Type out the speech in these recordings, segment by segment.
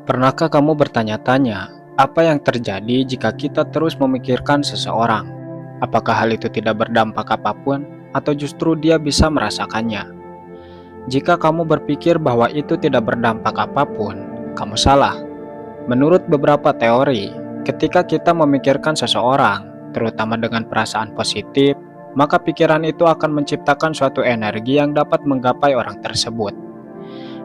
Pernahkah kamu bertanya-tanya, apa yang terjadi jika kita terus memikirkan seseorang? Apakah hal itu tidak berdampak apapun, atau justru dia bisa merasakannya? Jika kamu berpikir bahwa itu tidak berdampak apapun, kamu salah. Menurut beberapa teori, ketika kita memikirkan seseorang, terutama dengan perasaan positif, maka pikiran itu akan menciptakan suatu energi yang dapat menggapai orang tersebut,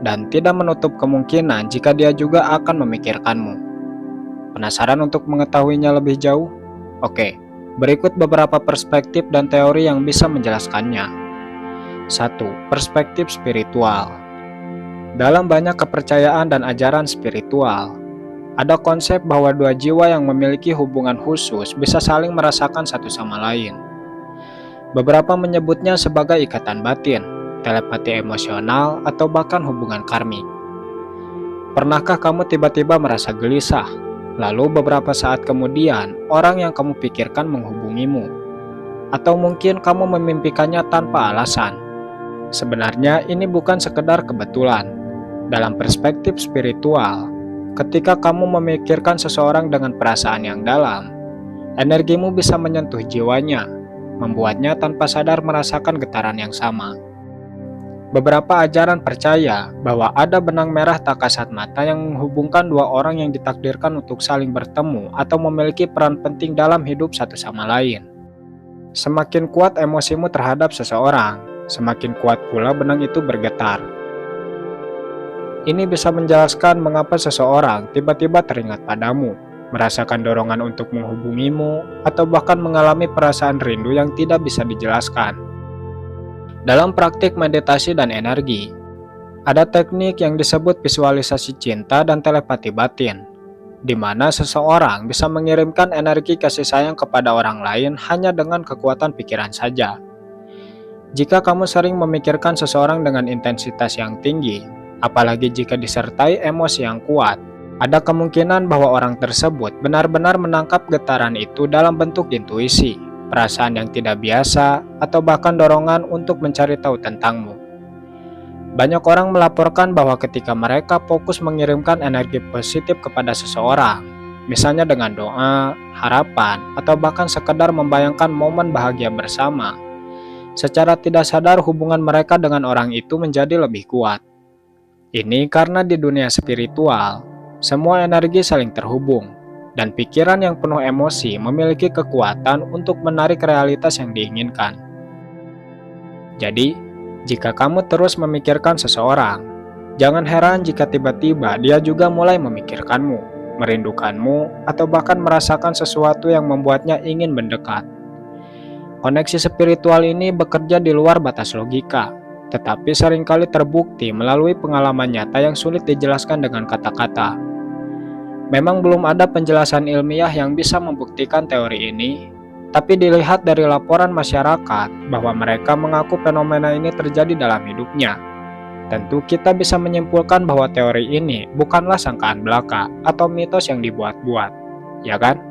dan tidak menutup kemungkinan jika dia juga akan memikirkanmu. Penasaran untuk mengetahuinya lebih jauh? Oke, berikut beberapa perspektif dan teori yang bisa menjelaskannya. 1. Perspektif spiritual. Dalam banyak kepercayaan dan ajaran spiritual, ada konsep bahwa dua jiwa yang memiliki hubungan khusus bisa saling merasakan satu sama lain. Beberapa menyebutnya sebagai ikatan batin, telepati emosional, atau bahkan hubungan karmik. Pernahkah kamu tiba-tiba merasa gelisah? Lalu beberapa saat kemudian, orang yang kamu pikirkan menghubungimu. Atau mungkin kamu memimpikannya tanpa alasan. Sebenarnya ini bukan sekedar kebetulan. Dalam perspektif spiritual, ketika kamu memikirkan seseorang dengan perasaan yang dalam, energimu bisa menyentuh jiwanya, membuatnya tanpa sadar merasakan getaran yang sama. Beberapa ajaran percaya bahwa ada benang merah tak kasat mata yang menghubungkan dua orang yang ditakdirkan untuk saling bertemu atau memiliki peran penting dalam hidup satu sama lain. Semakin kuat emosimu terhadap seseorang, semakin kuat pula benang itu bergetar. Ini bisa menjelaskan mengapa seseorang tiba-tiba teringat padamu, merasakan dorongan untuk menghubungimu, atau bahkan mengalami perasaan rindu yang tidak bisa dijelaskan. Dalam praktik meditasi dan energi, ada teknik yang disebut visualisasi cinta dan telepati batin, di mana seseorang bisa mengirimkan energi kasih sayang kepada orang lain hanya dengan kekuatan pikiran saja. Jika kamu sering memikirkan seseorang dengan intensitas yang tinggi, apalagi jika disertai emosi yang kuat, ada kemungkinan bahwa orang tersebut benar-benar menangkap getaran itu dalam bentuk intuisi, perasaan yang tidak biasa, atau bahkan dorongan untuk mencari tahu tentangmu. Banyak orang melaporkan bahwa ketika mereka fokus mengirimkan energi positif kepada seseorang, misalnya dengan doa, harapan, atau bahkan sekedar membayangkan momen bahagia bersama, secara tidak sadar hubungan mereka dengan orang itu menjadi lebih kuat. Ini karena di dunia spiritual, semua energi saling terhubung, dan pikiran yang penuh emosi memiliki kekuatan untuk menarik realitas yang diinginkan. Jadi, jika kamu terus memikirkan seseorang, jangan heran jika tiba-tiba dia juga mulai memikirkanmu, merindukanmu, atau bahkan merasakan sesuatu yang membuatnya ingin mendekat. Koneksi spiritual ini bekerja di luar batas logika, tetapi seringkali terbukti melalui pengalaman nyata yang sulit dijelaskan dengan kata-kata. Memang belum ada penjelasan ilmiah yang bisa membuktikan teori ini, tapi dilihat dari laporan masyarakat bahwa mereka mengaku fenomena ini terjadi dalam hidupnya. Tentu kita bisa menyimpulkan bahwa teori ini bukanlah sangkaan belaka atau mitos yang dibuat-buat, ya kan?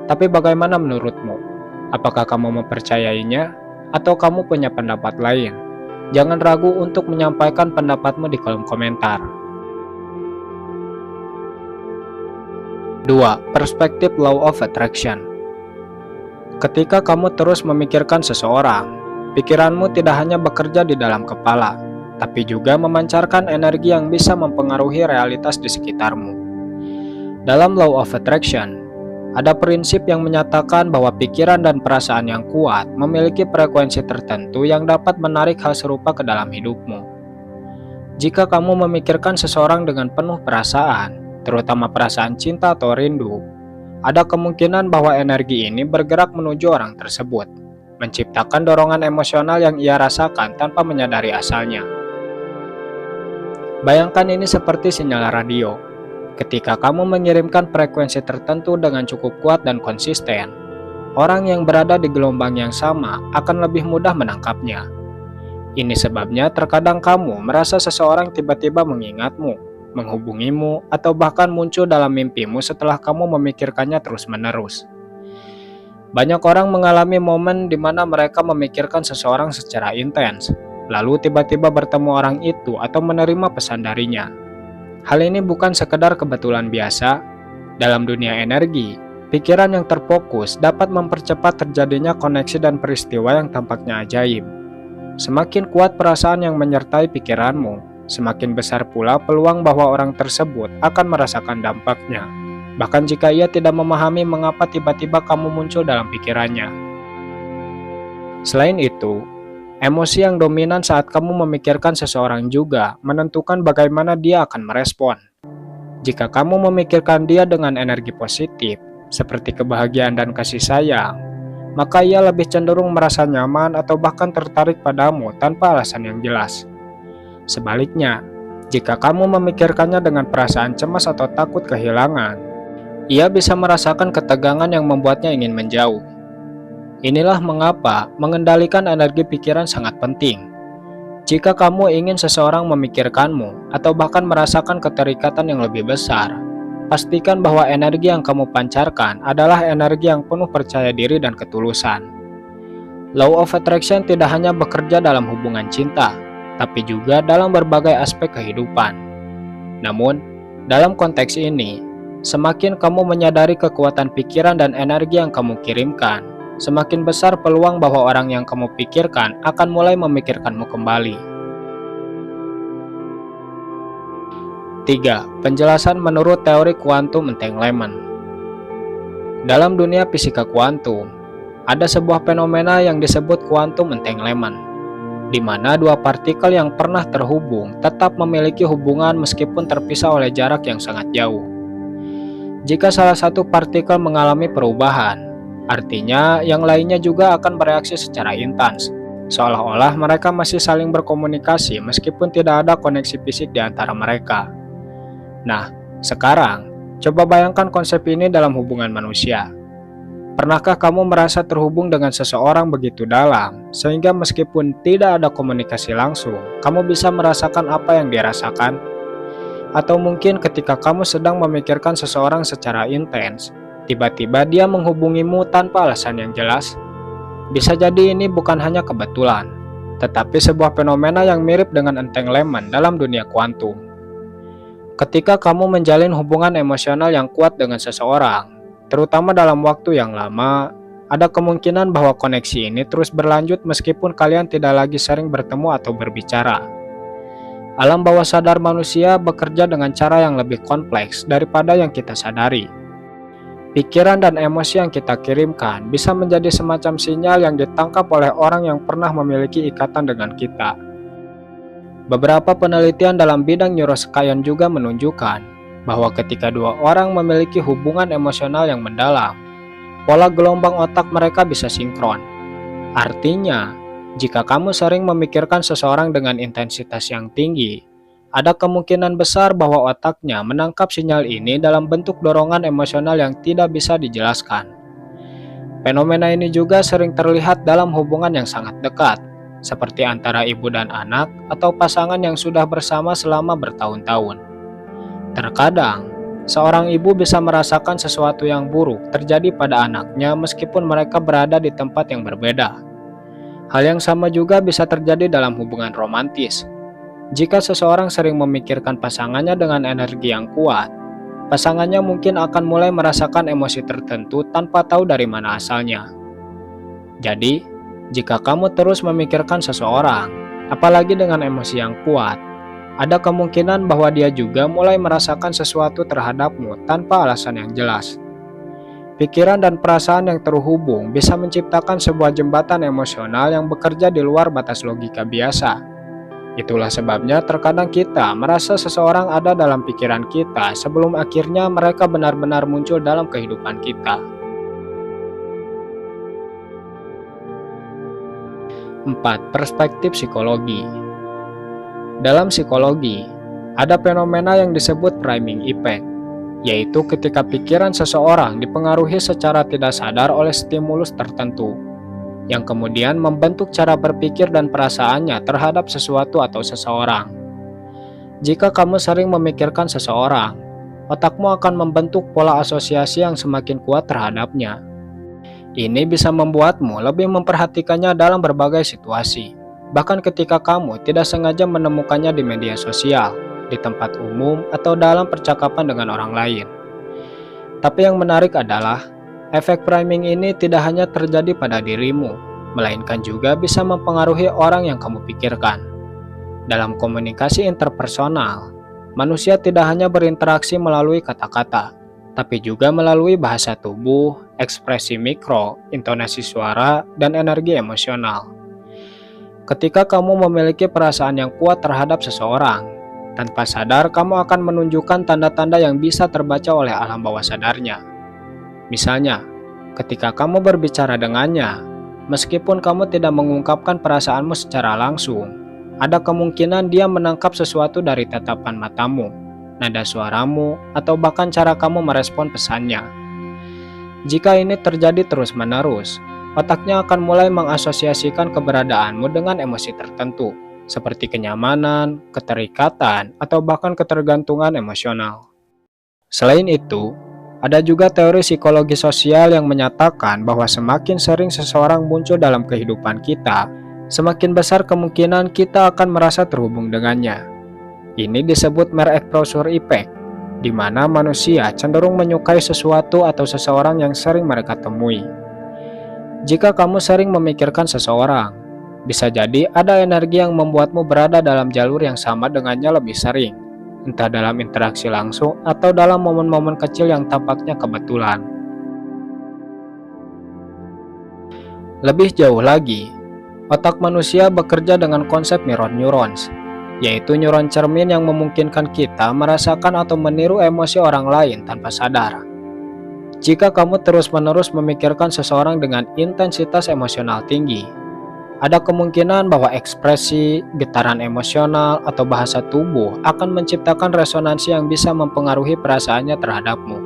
Tapi bagaimana menurutmu? Apakah kamu mempercayainya atau kamu punya pendapat lain? Jangan ragu untuk menyampaikan pendapatmu di kolom komentar. 2. Perspektif Law of Attraction. Ketika kamu terus memikirkan seseorang, pikiranmu tidak hanya bekerja di dalam kepala, tapi juga memancarkan energi yang bisa mempengaruhi realitas di sekitarmu. Dalam Law of Attraction, ada prinsip yang menyatakan bahwa pikiran dan perasaan yang kuat memiliki frekuensi tertentu yang dapat menarik hal serupa ke dalam hidupmu. Jika kamu memikirkan seseorang dengan penuh perasaan, terutama perasaan cinta atau rindu, ada kemungkinan bahwa energi ini bergerak menuju orang tersebut, menciptakan dorongan emosional yang ia rasakan tanpa menyadari asalnya. Bayangkan ini seperti sinyal radio. Ketika kamu mengirimkan frekuensi tertentu dengan cukup kuat dan konsisten, orang yang berada di gelombang yang sama akan lebih mudah menangkapnya. Ini sebabnya terkadang kamu merasa seseorang tiba-tiba mengingatmu, menghubungimu, atau bahkan muncul dalam mimpimu setelah kamu memikirkannya terus-menerus. Banyak orang mengalami momen di mana mereka memikirkan seseorang secara intens, lalu tiba-tiba bertemu orang itu atau menerima pesan darinya. Hal ini bukan sekedar kebetulan biasa. Dalam dunia energi, pikiran yang terfokus dapat mempercepat terjadinya koneksi dan peristiwa yang tampaknya ajaib. Semakin kuat perasaan yang menyertai pikiranmu, semakin besar pula peluang bahwa orang tersebut akan merasakan dampaknya. Bahkan jika ia tidak memahami mengapa tiba-tiba kamu muncul dalam pikirannya. Selain itu, emosi yang dominan saat kamu memikirkan seseorang juga menentukan bagaimana dia akan merespon. Jika kamu memikirkan dia dengan energi positif, seperti kebahagiaan dan kasih sayang, maka ia lebih cenderung merasa nyaman atau bahkan tertarik padamu tanpa alasan yang jelas. Sebaliknya, jika kamu memikirkannya dengan perasaan cemas atau takut kehilangan, ia bisa merasakan ketegangan yang membuatnya ingin menjauh. Inilah mengapa mengendalikan energi pikiran sangat penting. Jika kamu ingin seseorang memikirkanmu atau bahkan merasakan keterikatan yang lebih besar, pastikan bahwa energi yang kamu pancarkan adalah energi yang penuh percaya diri dan ketulusan. Law of Attraction tidak hanya bekerja dalam hubungan cinta, tapi juga dalam berbagai aspek kehidupan. Namun, dalam konteks ini, semakin kamu menyadari kekuatan pikiran dan energi yang kamu kirimkan, semakin besar peluang bahwa orang yang kamu pikirkan akan mulai memikirkanmu kembali. 3. Penjelasan menurut teori kuantum entanglement. Dalam dunia fisika kuantum, ada sebuah fenomena yang disebut quantum entanglement, di mana dua partikel yang pernah terhubung tetap memiliki hubungan meskipun terpisah oleh jarak yang sangat jauh. Jika salah satu partikel mengalami perubahan, artinya yang lainnya juga akan bereaksi secara intens, seolah-olah mereka masih saling berkomunikasi meskipun tidak ada koneksi fisik di antara mereka. Nah, sekarang coba bayangkan konsep ini dalam hubungan manusia. Pernahkah kamu merasa terhubung dengan seseorang begitu dalam, sehingga meskipun tidak ada komunikasi langsung, kamu bisa merasakan apa yang dia rasakan? Atau mungkin ketika kamu sedang memikirkan seseorang secara intens, tiba-tiba dia menghubungimu tanpa alasan yang jelas? Bisa jadi ini bukan hanya kebetulan, tetapi sebuah fenomena yang mirip dengan entanglement dalam dunia kuantum. Ketika kamu menjalin hubungan emosional yang kuat dengan seseorang, terutama dalam waktu yang lama, ada kemungkinan bahwa koneksi ini terus berlanjut meskipun kalian tidak lagi sering bertemu atau berbicara. Alam bawah sadar manusia bekerja dengan cara yang lebih kompleks daripada yang kita sadari. Pikiran dan emosi yang kita kirimkan bisa menjadi semacam sinyal yang ditangkap oleh orang yang pernah memiliki ikatan dengan kita. Beberapa penelitian dalam bidang neuroscience juga menunjukkan bahwa ketika dua orang memiliki hubungan emosional yang mendalam, pola gelombang otak mereka bisa sinkron. Artinya, jika kamu sering memikirkan seseorang dengan intensitas yang tinggi, ada kemungkinan besar bahwa otaknya menangkap sinyal ini dalam bentuk dorongan emosional yang tidak bisa dijelaskan. Fenomena ini juga sering terlihat dalam hubungan yang sangat dekat, seperti antara ibu dan anak atau pasangan yang sudah bersama selama bertahun-tahun. Terkadang, seorang ibu bisa merasakan sesuatu yang buruk terjadi pada anaknya meskipun mereka berada di tempat yang berbeda. Hal yang sama juga bisa terjadi dalam hubungan romantis. Jika seseorang sering memikirkan pasangannya dengan energi yang kuat, pasangannya mungkin akan mulai merasakan emosi tertentu tanpa tahu dari mana asalnya. Jadi, jika kamu terus memikirkan seseorang, apalagi dengan emosi yang kuat, ada kemungkinan bahwa dia juga mulai merasakan sesuatu terhadapmu tanpa alasan yang jelas. Pikiran dan perasaan yang terhubung bisa menciptakan sebuah jembatan emosional yang bekerja di luar batas logika biasa. Itulah sebabnya terkadang kita merasa seseorang ada dalam pikiran kita sebelum akhirnya mereka benar-benar muncul dalam kehidupan kita. 4. Perspektif psikologi. Dalam psikologi, ada fenomena yang disebut priming effect, yaitu ketika pikiran seseorang dipengaruhi secara tidak sadar oleh stimulus tertentu, yang kemudian membentuk cara berpikir dan perasaannya terhadap sesuatu atau seseorang. Jika kamu sering memikirkan seseorang, otakmu akan membentuk pola asosiasi yang semakin kuat terhadapnya. Ini bisa membuatmu lebih memperhatikannya dalam berbagai situasi, bahkan ketika kamu tidak sengaja menemukannya di media sosial, di tempat umum, atau dalam percakapan dengan orang lain. Tapi yang menarik adalah, efek priming ini tidak hanya terjadi pada dirimu, melainkan juga bisa mempengaruhi orang yang kamu pikirkan. Dalam komunikasi interpersonal, manusia tidak hanya berinteraksi melalui kata-kata, tapi juga melalui bahasa tubuh, ekspresi mikro, intonasi suara, dan energi emosional. Ketika kamu memiliki perasaan yang kuat terhadap seseorang, tanpa sadar kamu akan menunjukkan tanda-tanda yang bisa terbaca oleh alam bawah sadarnya. Misalnya, ketika kamu berbicara dengannya, meskipun kamu tidak mengungkapkan perasaanmu secara langsung, ada kemungkinan dia menangkap sesuatu dari tatapan matamu, nada suaramu, atau bahkan cara kamu merespon pesannya. Jika ini terjadi terus-menerus, otaknya akan mulai mengasosiasikan keberadaanmu dengan emosi tertentu, seperti kenyamanan, keterikatan, atau bahkan ketergantungan emosional. Selain itu, ada juga teori psikologi sosial yang menyatakan bahwa semakin sering seseorang muncul dalam kehidupan kita, semakin besar kemungkinan kita akan merasa terhubung dengannya. Ini disebut Mer-Exposure Effect, di mana manusia cenderung menyukai sesuatu atau seseorang yang sering mereka temui. Jika kamu sering memikirkan seseorang, bisa jadi ada energi yang membuatmu berada dalam jalur yang sama dengannya lebih sering, entah dalam interaksi langsung atau dalam momen-momen kecil yang tampaknya kebetulan. Lebih jauh lagi, otak manusia bekerja dengan konsep mirror neurons, yaitu neuron cermin yang memungkinkan kita merasakan atau meniru emosi orang lain tanpa sadar. Jika kamu terus-menerus memikirkan seseorang dengan intensitas emosional tinggi, ada kemungkinan bahwa ekspresi, getaran emosional, atau bahasa tubuh akan menciptakan resonansi yang bisa mempengaruhi perasaannya terhadapmu.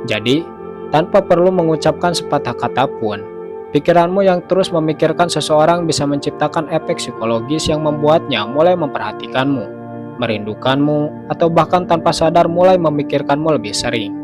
Jadi, tanpa perlu mengucapkan sepatah kata pun, pikiranmu yang terus memikirkan seseorang bisa menciptakan efek psikologis yang membuatnya mulai memperhatikanmu, merindukanmu, atau bahkan tanpa sadar mulai memikirkanmu lebih sering.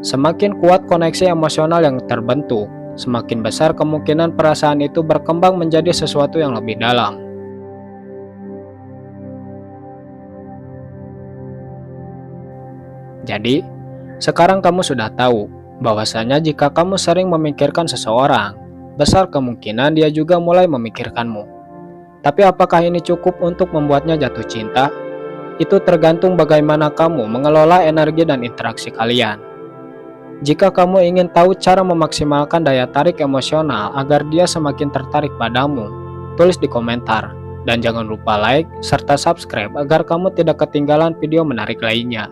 Semakin kuat koneksi emosional yang terbentuk, semakin besar kemungkinan perasaan itu berkembang menjadi sesuatu yang lebih dalam. Jadi, sekarang kamu sudah tahu bahwasanya jika kamu sering memikirkan seseorang, besar kemungkinan dia juga mulai memikirkanmu. Tapi apakah ini cukup untuk membuatnya jatuh cinta? Itu tergantung bagaimana kamu mengelola energi dan interaksi kalian. Jika kamu ingin tahu cara memaksimalkan daya tarik emosional agar dia semakin tertarik padamu, tulis di komentar. Dan jangan lupa like serta subscribe agar kamu tidak ketinggalan video menarik lainnya.